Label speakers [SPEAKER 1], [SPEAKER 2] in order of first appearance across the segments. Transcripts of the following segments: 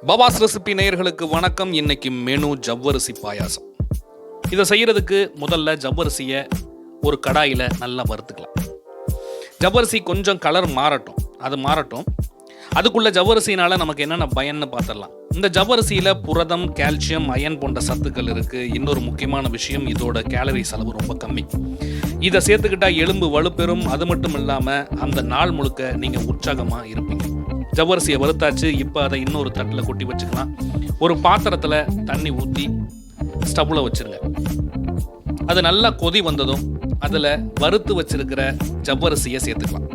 [SPEAKER 1] பாபாஸ் ரெசிபி நேயர்களுக்கு வணக்கம். இன்னைக்கு மெனு ஜவ்வரிசி பாயாசம். இதை செய்யறதுக்கு முதல்ல ஜவ்வரிசியை ஒரு கடாயில் நல்லா வறுத்துக்கலாம். ஜவ்வரிசி கொஞ்சம் கலர் மாறட்டும். அதுக்குள்ள ஜவ்வரிசினால நமக்கு என்னென்ன பயன்னு பார்த்துடலாம். இந்த ஜவ்வரிசியில் புரதம், கால்சியம், அயன் போன்ற சத்துக்கள் இருக்குது. இன்னொரு முக்கியமான விஷயம், இதோட கேலரி செலவு ரொம்ப கம்மி. இதை சேர்த்துக்கிட்டா எலும்பு வலுப்பெறும். அது மட்டும் இல்லாமல் அந்த நாள் முழுக்க நீங்கள் உற்சாகமாக இருப்பீங்க. ஜவ்வரிசியை வறுத்தாச்சு. இப்போ அதை இன்னொரு தட்டில் கொட்டி வச்சுக்கலாம். ஒரு பாத்திரத்தில் தண்ணி ஊற்றி ஸ்டவ்வில் வச்சுருங்க. அது நல்லா கொதி வந்ததும் அதில் வறுத்து வச்சிருக்கிற ஜவ்வரிசியை சேர்த்துக்கலாம்.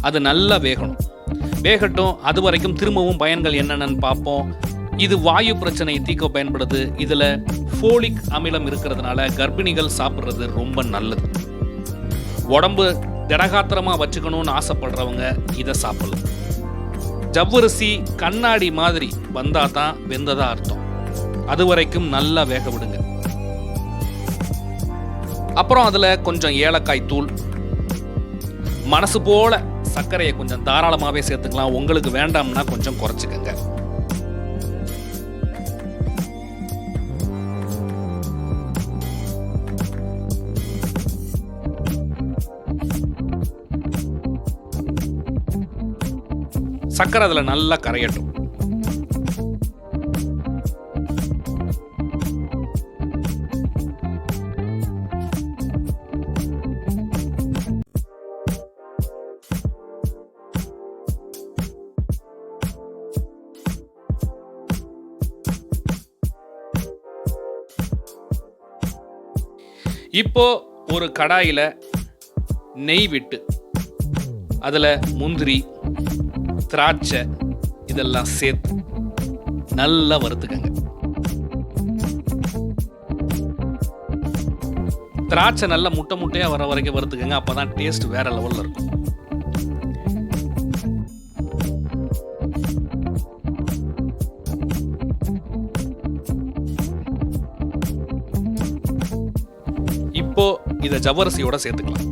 [SPEAKER 1] அது நல்லா வேகட்டும். அது வரைக்கும் திரும்பவும் பயன்கள் என்னென்னு பார்ப்போம். இது வாயு பிரச்சனை தீர்க்க பயன்படுது. இதில் ஃபோலிக் அமிலம் இருக்கிறதுனால கர்ப்பிணிகள் சாப்பிட்றது ரொம்ப நல்லது. உடம்பு திடகாத்திரமாக வச்சுக்கணும்னு ஆசைப்படுறவங்க இதை சாப்பிடலாம். ஜவ்வரிசி கண்ணாடி மாதிரி வந்தால் தான் வெந்ததா அர்த்தம். அது வரைக்கும் நல்லா வேக விடுங்க. அப்புறம் அதில் கொஞ்சம் ஏலக்காய் தூள், மனசு போல சர்க்கரையை கொஞ்சம் தாராளமாகவே சேர்த்துக்கலாம். உங்களுக்கு வேண்டாம்னா கொஞ்சம் குறைச்சிக்கங்க. சர்க்கரை அதில் நல்லா கரையட்டும். இப்போ ஒரு கடாயில் நெய் விட்டு அதில் முந்திரி, திராட்சை இதெல்லாம் சேர்த்து நல்லா வறுத்துக்கங்க. திராட்சை நல்லா முட்டையா வர வரைக்கும் வறுத்துக்கங்க. அப்பதான் டேஸ்ட் வேற லெவல்ல இருக்கும். இப்போ இதை ஜவ்வரிசியோட சேர்த்துக்கலாம்.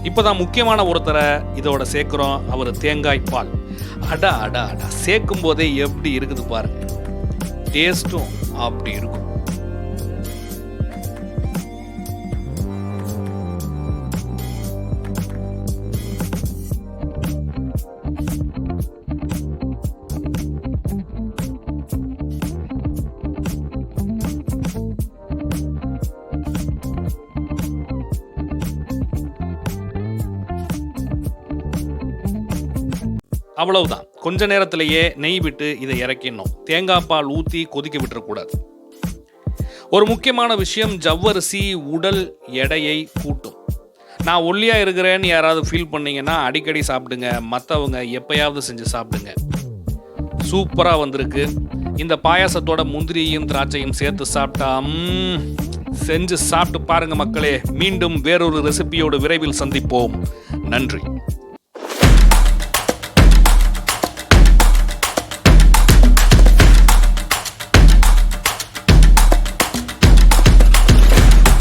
[SPEAKER 1] இப்போதான் முக்கியமான ஒருத்தரை இதோட சேர்க்கிறோம். அவர் தேங்காய் பால். அடா சேர்க்கும் போதே எப்படி இருக்குது பாருங்க. டேஸ்டும் அப்படி இருக்கும். அவ்வளவுதான். கொஞ்ச நேரத்திலேயே நெய் விட்டு இதை இறக்கிடணும். தேங்காய் பால் ஊற்றி கொதிக்க விட்டுறக்கூடாது. ஒரு முக்கியமான விஷயம், ஜவ்வரிசி உடல் எடையை கூட்டும். நான் ஒல்லியா இருக்கிறேன்னு யாராவது ஃபீல் பண்ணீங்கன்னா அடிக்கடி சாப்பிடுங்க. மற்றவங்க எப்பயாவது செஞ்சு சாப்பிடுங்க. சூப்பராக வந்திருக்கு. இந்த பாயாசத்தோட முந்திரியும் திராட்சையும் சேர்த்து சாப்பிட்டா செஞ்சு சாப்பிட்டு பாருங்க மக்களே. மீண்டும் வேறொரு ரெசிபியோடு விரைவில் சந்திப்போம். நன்றி.